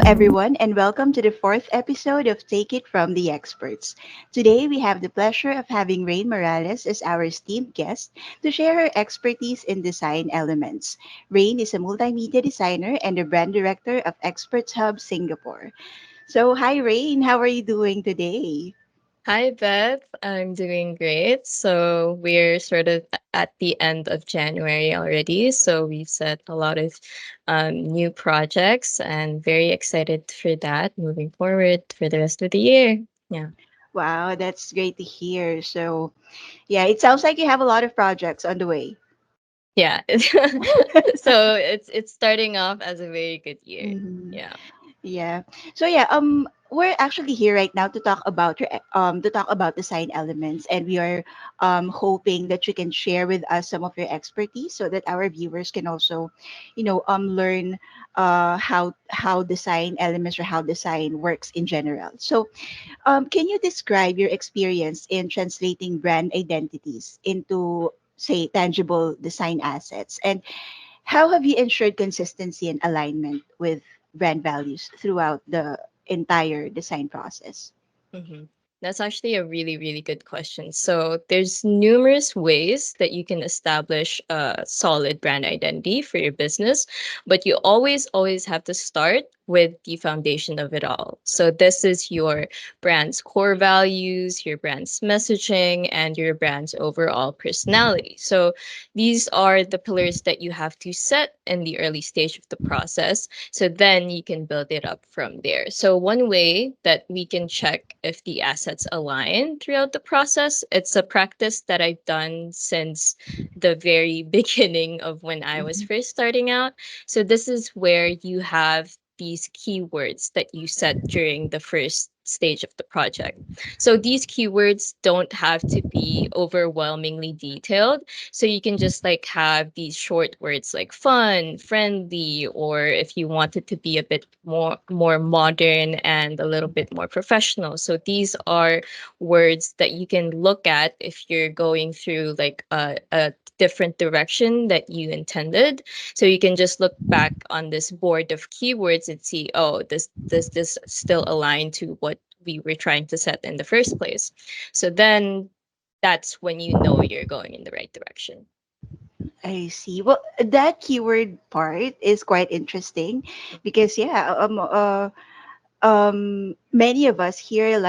everyone, and welcome to the fourth episode of Take It From the Experts. Today, we have the pleasure of having Raine Morales as our esteemed guest to share her expertise in design elements. Raine is a multimedia designer and the brand director of Experts Hub Singapore. So, hi, Raine. How are you doing today? Hi, Beth. I'm doing great. So we're sort of at the end of January already. So we've set a lot of new projects and very excited for that moving forward for the rest of the year. Yeah. Wow, that's great to hear. So, yeah, it sounds like you have a lot of projects on the way. Yeah. So it's starting off as a very good year. Mhm. Yeah. Yeah. So yeah, we're actually here right now to talk about design elements, and we are hoping that you can share with us some of your expertise so that our viewers can also, learn how design elements or how design works in general. So, can you describe your experience in translating brand identities into, say, tangible design assets, and how have you ensured consistency and alignment with brand values throughout the entire design process? hmm That's actually a really, really good question. So there's numerous ways that you can establish a solid brand identity for your business, but you always have to start with the foundation of it all. So this is your brand's core values, your brand's messaging, and your brand's overall personality. So these are the pillars that you have to set in the early stage of the process, so then you can build it up from there. So one way that we can check if the assets align throughout the process, it's a practice that I've done since the very beginning of when I was Mhm. first starting out. So this is where you have these keywords that you set during the first stage of the project. So these keywords don't have to be overwhelmingly detailed, so you can just like have these short words like fun, friendly, or if you want it to be a bit more modern and a little bit more professional. So these are words that you can look at if you're going through like a different direction that you intended. So you can just look back on this board of keywords and see, oh, this still align to what we were trying to set in the first place. So then that's when you know you're going in the right direction. I see. Well, that keyword part is quite interesting because yeah, many of us here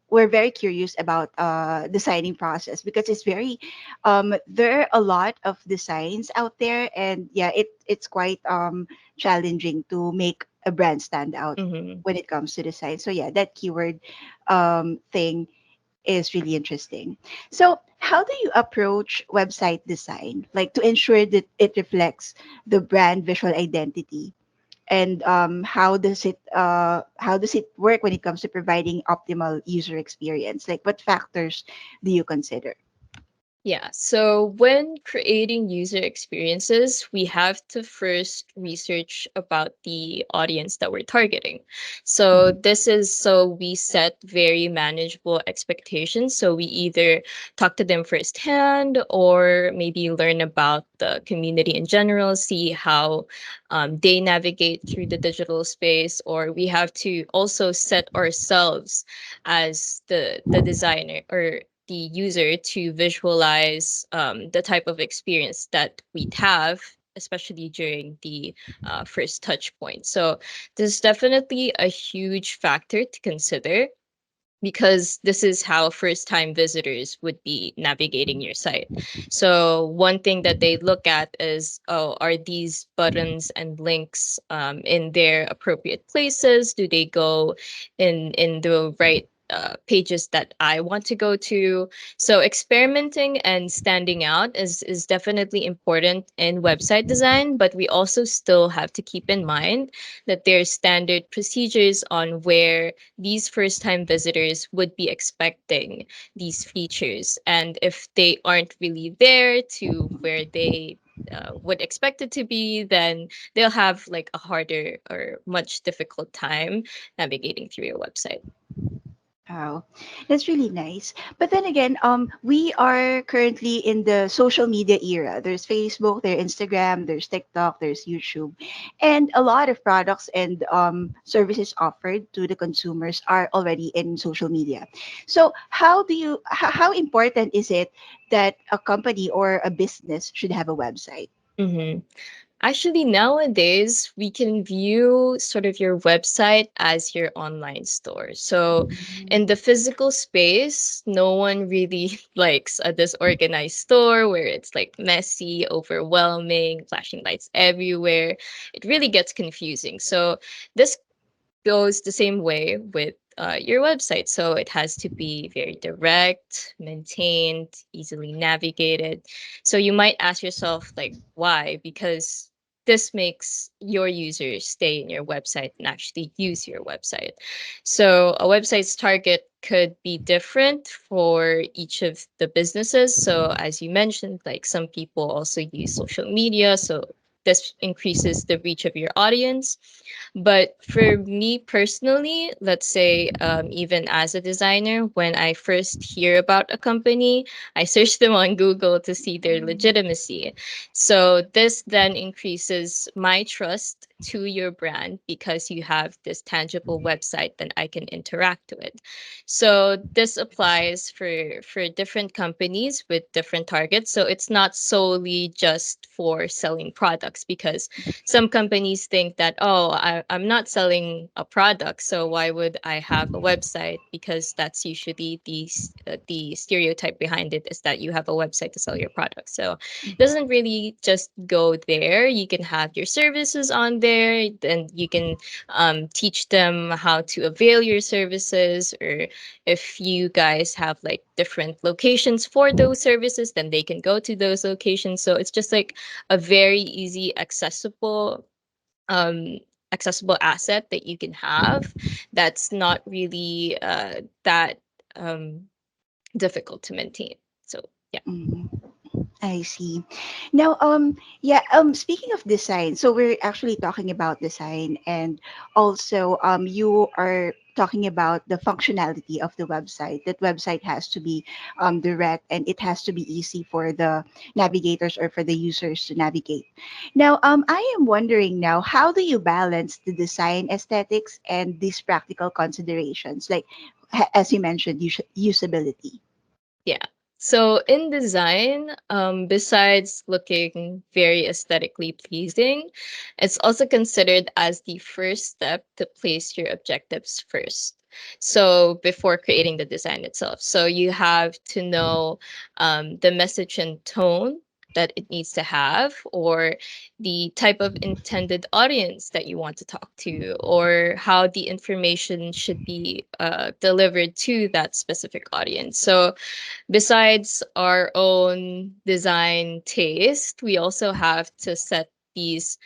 we're very curious about designing process because it's very there are a lot of designs out there, and yeah, it's quite challenging to make a brand stand out Mhm. when it comes to design. So yeah, that keyword thing is really interesting. So how do you approach website design, like to ensure that it reflects the brand visual identity, and how does it work when it comes to providing optimal user experience? Like, what factors do you consider? Yeah, so when creating user experiences, we have to first research about the audience that we're targeting. So Mhm. this is so we set very manageable expectations. So we either talk to them firsthand or maybe learn about the community in general, see how they navigate through the digital space, or we have to also set ourselves as the designer or the user to visualize the type of experience that we'd have, especially during the first touch point. So this is definitely a huge factor to consider because this is how first time visitors would be navigating your site. So one thing that they look at is, oh, are these buttons and links in their appropriate places? Do they go in the right pages that I want to go to? So experimenting and standing out is definitely important in website design, but we also still have to keep in mind that there's standard procedures on where these first time visitors would be expecting these features. And if they aren't really there to where they would expect it to be, then they'll have like a harder or much difficult time navigating through your website. Wow, that's really nice. But then again, we are currently in the social media era. There's Facebook, there's Instagram, there's TikTok, there's YouTube, and a lot of products and services offered to the consumers are already in social media. So, how important is it that a company or a business should have a website? Hmm. Actually, nowadays we can view sort of your website as your online store. So, in the physical space, no one really likes a disorganized store where it's like messy, overwhelming, flashing lights everywhere. It really gets confusing. So, this goes the same way with your website. So it has to be very direct, maintained, easily navigated. So you might ask yourself, like, why? Because this makes your users stay in your website and actually use your website. So a website's target could be different for each of the businesses. So as you mentioned, like some people also use social media. So this increases the reach of your audience. But for me personally, let's say, even as a designer, when I first hear about a company, I search them on Google to see their legitimacy. So this then increases my trust to your brand because you have this tangible website that I can interact with. So this applies for different companies with different targets. So it's not solely just for selling products because some companies think that, oh, I'm not selling a product, so why would I have a website? Because that's usually the stereotype behind it is that you have a website to sell your product. So it doesn't really just go there. You can have your services on there, and you can teach them how to avail your services, or if you guys have like different locations for those services, then they can go to those locations. So it's just like a very easy, um, accessible asset that you can have that's not really that um, difficult to maintain. So yeah. Mhm. I see. Now, speaking of design, so we're actually talking about design, and also, you are talking about the functionality of the website. That website has to be direct, and it has to be easy for the navigators or for the users to navigate. Now, I am wondering now, how do you balance the design aesthetics and these practical considerations, like as you mentioned, usability? Yeah. So in design, besides looking very aesthetically pleasing, it's also considered as the first step to place your objectives first. So before creating the design itself, so you have to know the message and tone that it needs to have, or the type of intended audience that you want to talk to, or how the information should be delivered to that specific audience. So besides our own design taste, we also have to set these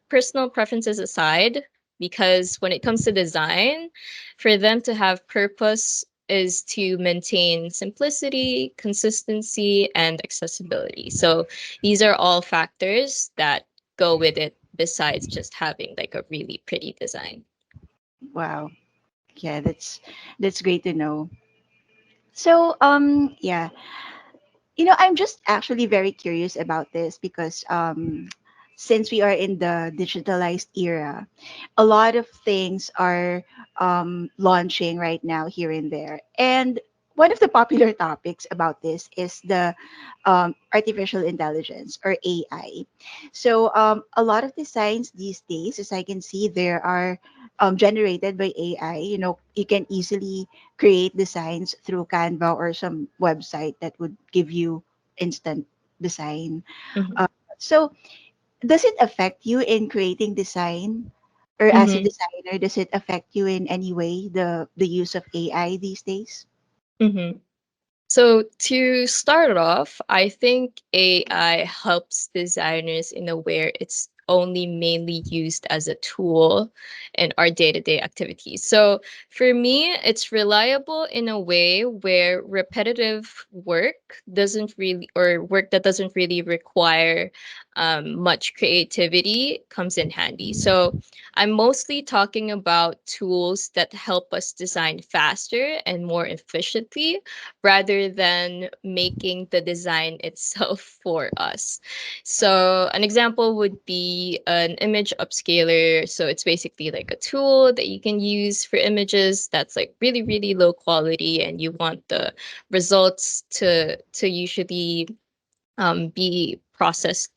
personal preferences aside because when it comes to design, for them to have purpose is to maintain simplicity, consistency, and accessibility. So these are all factors that go with it besides just having like a really pretty design. Wow. Yeah, that's great to know. So, I'm just actually very curious about this because since we are in the digitalized era, a lot of things are launching right now here and there. And one of the popular topics about this is the artificial intelligence or AI. So a lot of designs these days, as I can see, there are generated by AI. You can easily create designs through Canva or some website that would give you instant design. Hmm. Uh, so, does it affect you in creating design, or as a Hmm. designer, does it affect you in any way the use of AI these days? Hmm. So to start off, I think AI helps designers in a where it's only mainly used as a tool in our day-to-day activities. So for me, it's reliable in a way where repetitive work doesn't really, or work that doesn't really require much creativity comes in handy. So I'm mostly talking about tools that help us design faster and more efficiently rather than making the design itself for us. So an example would be an image upscaler. So it's basically like a tool that you can use for images that's like really, really low quality, and you want the results to usually be processed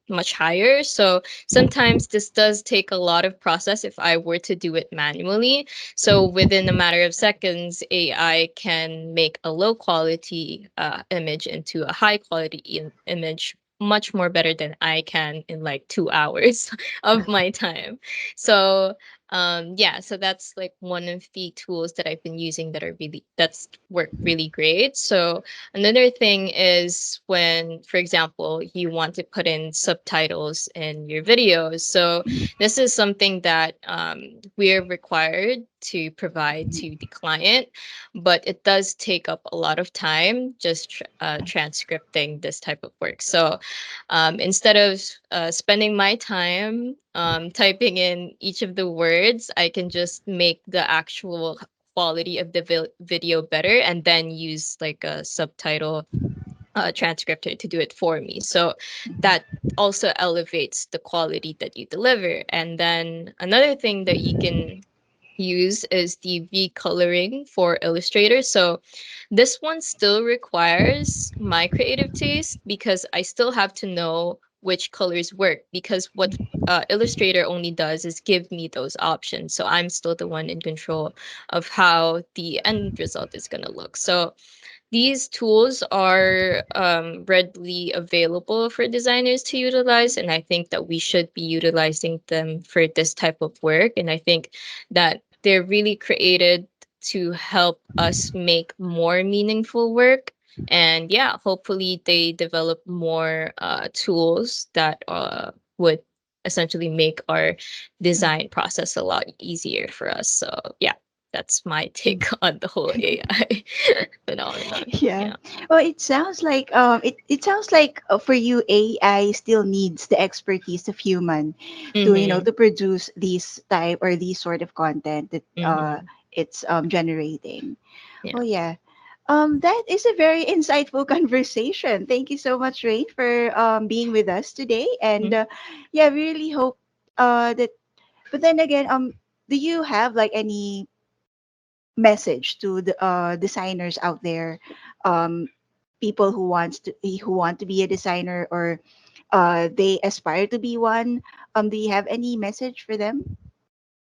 much higher. So sometimes this does take a lot of process if I were to do it manually. So within a matter of seconds, AI can make a low quality image into a high quality image much more better than I can in like 2 hours of my time. So yeah, so that's like one of the tools that I've been using that are really that's worked really great. So another thing is when, for example, you want to put in subtitles in your videos. So this is something that we're required to provide to the client, but it does take up a lot of time just transcripting this type of work. So instead of spending my time typing in each of the words, I can just make the actual quality of the video better and then use like a subtitle transcriptor to do it for me. So that also elevates the quality that you deliver. And then another thing that you can use is the recoloring for Illustrator. So this one still requires my creative taste because I still have to know which colors work, because what Illustrator only does is give me those options. So I'm still the one in control of how the end result is going to look. So these tools are readily available for designers to utilize, and I think that we should be utilizing them for this type of work. And I think that they're really created to help us make more meaningful work. And yeah, hopefully they develop more tools that would essentially make our design process a lot easier for us. So yeah, that's my take on the whole AI phenomenon. Yeah. Yeah. Well, it sounds like for you AI still needs the expertise of human to Mm-hmm. to produce these type or these sort of content that Mm-hmm. it's generating. Yeah. Oh yeah. That is a very insightful conversation. Thank you so much, Rain, for being with us today. And yeah, we really hope that. But then again, do you have like any message to the designers out there, um, people who want to be a designer or they aspire to be one? Do you have any message for them?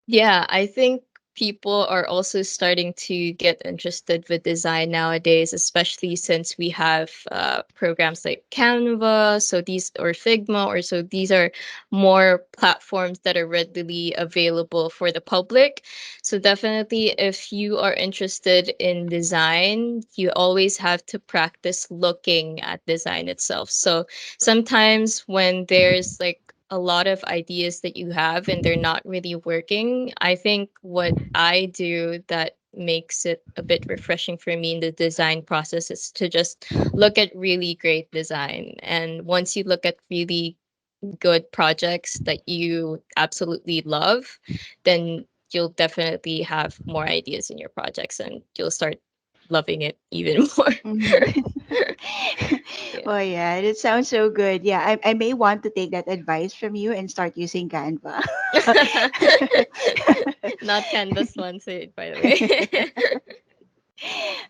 Yeah, I think people are also starting to get interested with design nowadays, especially since we have programs like Canva, so these or Figma, or so these are more platforms that are readily available for the public. So definitely, if you are interested in design, you always have to practice looking at design itself. So sometimes when there's like a lot of ideas that you have and they're not really working, I think what I do that makes it a bit refreshing for me in the design process is to just look at really great design. And once you look at really good projects that you absolutely love, then you'll definitely have more ideas in your projects and you'll start loving it even more. Mhm. Yeah. Oh yeah, it sounds so good. Yeah, I may want to take that advice from you and start using Canva. Not Canvas sponsored, by the way.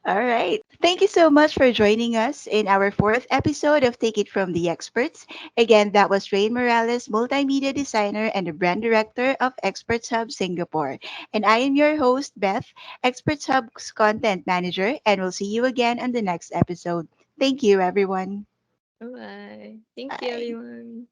All right. Thank you so much for joining us in our fourth episode of Take It From the Experts. Again, that was Rain Morales, multimedia designer and the brand director of Experts Hub Singapore. And I am your host, Beth, Experts Hub's content manager, and we'll see you again on the next episode. Thank you, everyone. Bye. Thank you, Bye. everyone.